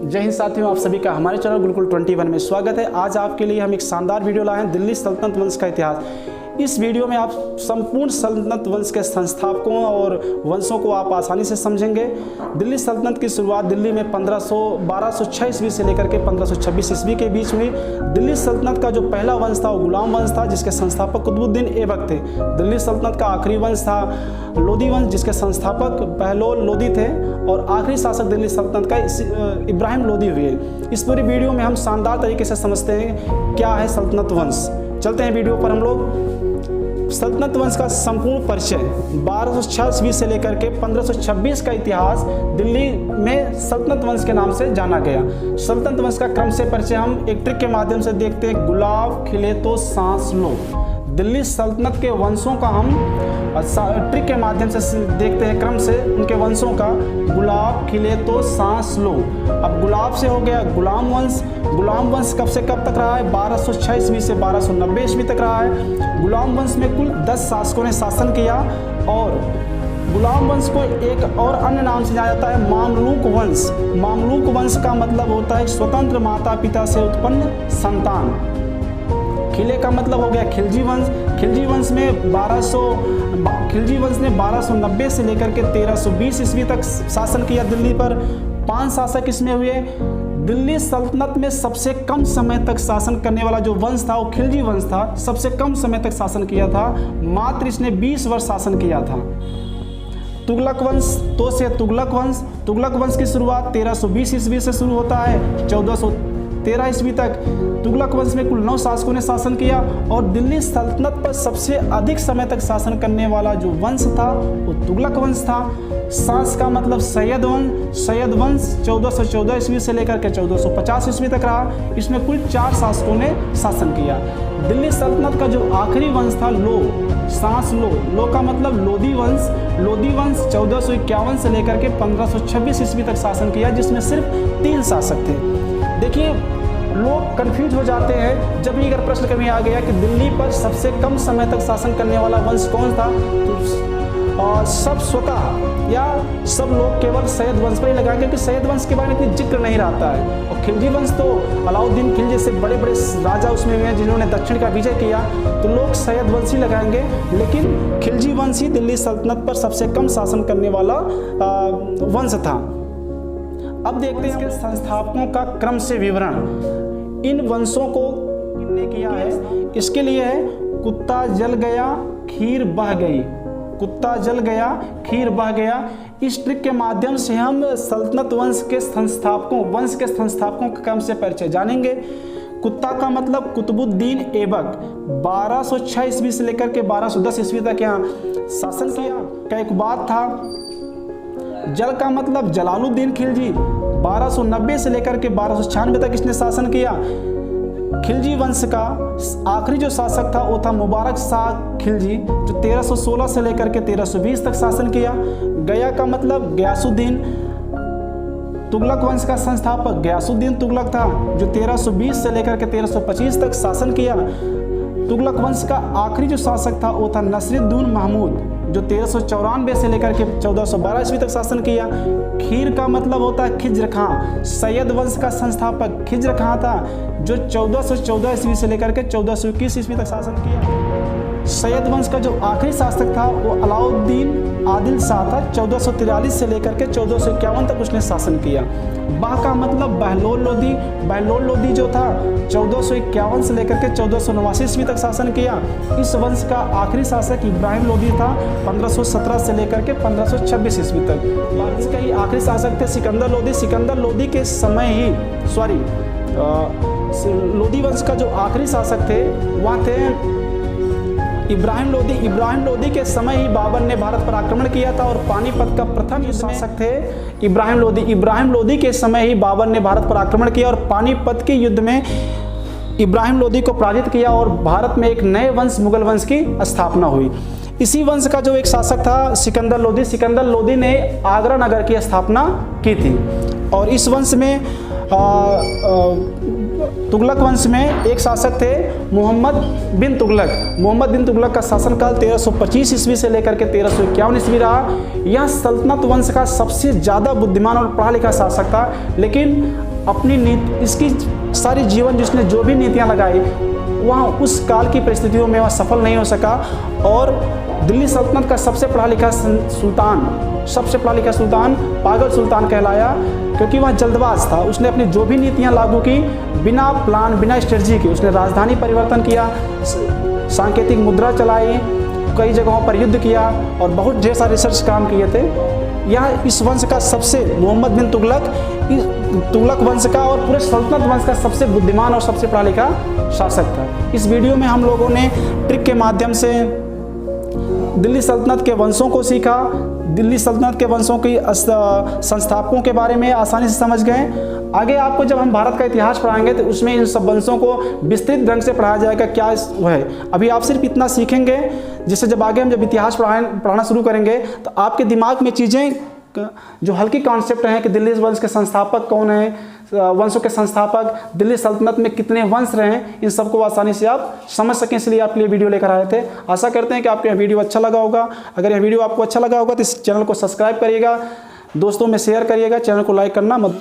जय हिंद साथियों, आप सभी का हमारे चैनल गुरुकुल 21 में स्वागत है। आज आपके लिए हम एक शानदार वीडियो लाए हैं, दिल्ली सल्तनत वंश का इतिहास। इस वीडियो में आप संपूर्ण सल्तनत वंश के संस्थापकों और वंशों को आप आसानी से समझेंगे। दिल्ली सल्तनत की शुरुआत दिल्ली में 1206 ईस्वी से लेकर के 1526 ईस्वी के बीच हुई। दिल्ली सल्तनत का जो पहला वंश था वो गुलाम वंश था, जिसके संस्थापक कुतुबुद्दीन ऐबक थे। दिल्ली सल्तनत का आखिरी वंश था लोदी वंश, जिसके संस्थापक बहलोल लोदी थे, और आखिरी शासक दिल्ली सल्तनत का इब्राहिम लोदी हुए। इस पूरी वीडियो में हम शानदार तरीके से समझते हैं क्या है सल्तनत वंश। चलते हैं वीडियो पर हम लोग। सल्तनत वंश का संपूर्ण परिचय 1206 ईस्वी से लेकर के 1526 का इतिहास दिल्ली में सल्तनत वंश के नाम से जाना गया। सल्तनत वंश का क्रम से परिचय हम एक ट्रिक के माध्यम से देखते हैं। गुलाब खिले तो सांस लो। दिल्ली सल्तनत के वंशों का हम ट्रिक के माध्यम से देखते हैं, क्रम से उनके वंशों का। गुलाब खिले तो सांस लो। अब गुलाब से हो गया गुलाम वंश। गुलाम वंश कब से कब तक रहा है? 1206 ईस्वी से 1290 ईस्वी तक रहा है। गुलाम वंश में कुल 10 शासकों ने शासन किया, और गुलाम वंश को एक और अन्य नाम से जाना जाता है मामलूक वंश। मामलूक वंश का मतलब होता है स्वतंत्र माता पिता से उत्पन्न संतान। खिले का मतलब हो गया खिलजी वंश। खिलजी वंश ने 1290 से लेकर के 1320 ईस्वी तक शासन किया दिल्ली पर। 5 शासक इसमें हुए। दिल्ली सल्तनत में सबसे कम समय तक शासन करने वाला जो वंश था वो खिलजी वंश था। सबसे कम समय तक शासन किया था, मात्र इसने 20 वर्ष शासन किया था। तुगलक वंश, तो से तुगलक वंश। तुगलक वंश की शुरुआत 1320 ईस्वी से शुरू होता है 1413 ईस्वी तक। तुगलक वंश में कुल 9 शासकों ने शासन किया, और दिल्ली सल्तनत पर सबसे अधिक समय तक शासन करने वाला जो वंश था वो तुगलक वंश था। सांस का मतलब सैयद वंश। सैयद वंश 1414 ईस्वी से लेकर के 1450 ईस्वी तक रहा। इसमें कुल 4 शासकों ने शासन किया। दिल्ली सल्तनत का जो आखिरी वंश था लो, सांस लो। लो का मतलब लोदी वंश। लोदी वंश 1451 से लेकर के 1526 ईस्वी तक शासन किया, जिसमें सिर्फ 3 शासक थे। देखिए, लोग कंफ्यूज हो जाते हैं जब ये अगर प्रश्न कभी आ गया कि दिल्ली पर सबसे कम समय तक शासन करने वाला वंश कौन था, तो सब स्वतः या सब लोग केवल सैयद वंश पर ही लगाएंगे, क्योंकि सैयद वंश के बारे में इतनी जिक्र नहीं रहता है। और खिलजी वंश तो अलाउद्दीन खिलजी से बड़े बड़े राजा उसमें हुए हैं जिन्होंने दक्षिण का विजय किया, तो लोग सैयद वंश ही लगाएंगे। लेकिन खिलजी वंश ही दिल्ली सल्तनत पर सबसे कम शासन करने वाला वंश था। अब देखते हैं इसके संस्थापकों का क्रम से विवरण। इन वंशों को किसने किया है? इसके लिए है कुत्ता जल गया खीर बह गई। कुत्ता जल गया खीर बह गया। इस ट्रिक के माध्यम से हम सल्तनत वंश के संस्थापकों के क्रम से परिचय जानेंगे। कुत्ता का मतलब कुतुबुद्दीन ऐबक 1206 ईस्वी से लेकर के 1210 ईस्वी तक यहाँ शासन किया। का एक बात था। जल का मतलब जलालुद्दीन खिलजी 1290 से लेकर के 1296 तक इसने शासन किया। खिलजी वंश का आखिरी जो शासक था वो था मुबारक शाह खिलजी, जो 1316 से लेकर के 1320 तक शासन किया। गया का मतलब गयासुद्दीन। तुगलक वंश का संस्थापक गयासुद्दीन तुगलक था, जो 1320 से लेकर के 1325 तक शासन किया। तुगलक वंश का आखिरी जो शासक था वो था नसीरुद्दीन महमूद, जो 1394 से लेकर के 1412 ईस्वी तक शासन किया। खीर का मतलब होता है खिज्र खां। सैयद वंश का संस्थापक खिज्र खां था, जो 1414 ईस्वी से लेकर के 1421 ईस्वी तक शासन किया। सैयद वंश का जो आखिरी शासक था वो अलाउद्दीन आदिल शाह था। 1443 से लेकर के 1451 तक उसने शासन किया। बाह का मतलब बहलोल लोदी। बहलोल लोदी जो था 1451 से लेकर के 1489 ईस्वी तक शासन किया। इस वंश का आखिरी शासक इब्राहिम लोदी था 1517 से लेकर के 1526 ईस्वी तक। वंश का ही आखिरी शासक थे सिकंदर लोदी। सिकंदर लोदी के समय ही लोदी वंश का जो आखिरी शासक थे वह थे इब्राहिम लोदी। इब्राहिम लोदी के समय ही बाबर ने भारत पर आक्रमण किया था, और पानीपत का प्रथम शासक थे इब्राहिम लोदी। इब्राहिम लोदी के समय ही बाबर ने भारत पर आक्रमण किया, और पानीपत के युद्ध में इब्राहिम लोदी को पराजित किया, और भारत में एक नए वंश मुगल वंश की स्थापना हुई। इसी वंश का जो एक शासक था सिकंदर लोदी। सिकंदर लोदी ने आगरा नगर की स्थापना की थी। और इस वंश में तुगलक वंश में एक शासक थे मोहम्मद बिन तुगलक। मोहम्मद बिन तुगलक का शासनकाल 1325 ईस्वी से लेकर के 1351 ईस्वी रहा। यह सल्तनत वंश का सबसे ज़्यादा बुद्धिमान और पढ़ा लिखा शासक था, लेकिन अपनी नीति, इसकी सारी जीवन जिसने जो भी नीतियाँ लगाई वह उस काल की परिस्थितियों में वह सफल नहीं हो सका और दिल्ली सल्तनत का सबसे पढ़ा लिखा सुल्तान पागल सुल्तान कहलाया, क्योंकि वह जल्दबाज था। उसने अपनी जो भी नीतियां लागू की बिना प्लान, बिना स्ट्रेटजी के, उसने राजधानी परिवर्तन किया, सांकेतिक मुद्रा चलाई, कई जगहों पर युद्ध किया और बहुत ढेर सारे रिसर्च काम किए थे। यह इस वंश का सबसे, मोहम्मद बिन तुगलक वंश का और पूरे सल्तनत वंश का सबसे बुद्धिमान और सबसे पढ़ा लिखा शासक था। इस वीडियो में हम लोगों ने ट्रिक के माध्यम से दिल्ली सल्तनत के वंशों को सीखा, दिल्ली सल्तनत के वंशों की संस्थापकों के बारे में आसानी से समझ गए। आगे आपको जब हम भारत का इतिहास पढ़ाएंगे तो उसमें इन सब वंशों को विस्तृत ढंग से पढ़ाया जाएगा, क्या वो है। अभी आप सिर्फ इतना सीखेंगे, जिससे जब आगे हम जब इतिहास पढ़ाना शुरू करेंगे तो आपके दिमाग में चीज़ें जो हल्की कॉन्सेप्ट हैं कि दिल्ली वंश के संस्थापक कौन हैं, वंशों के संस्थापक, दिल्ली सल्तनत में कितने वंश रहे हैं, इन सबको आसानी से आप समझ सकें, इसलिए आपके लिए वीडियो लेकर आए थे। आशा करते हैं कि आपको यह वीडियो अच्छा लगा होगा। अगर यह वीडियो आपको अच्छा लगा होगा तो इस चैनल को सब्सक्राइब करिएगा, दोस्तों में शेयर करिएगा, चैनल को लाइक करना मत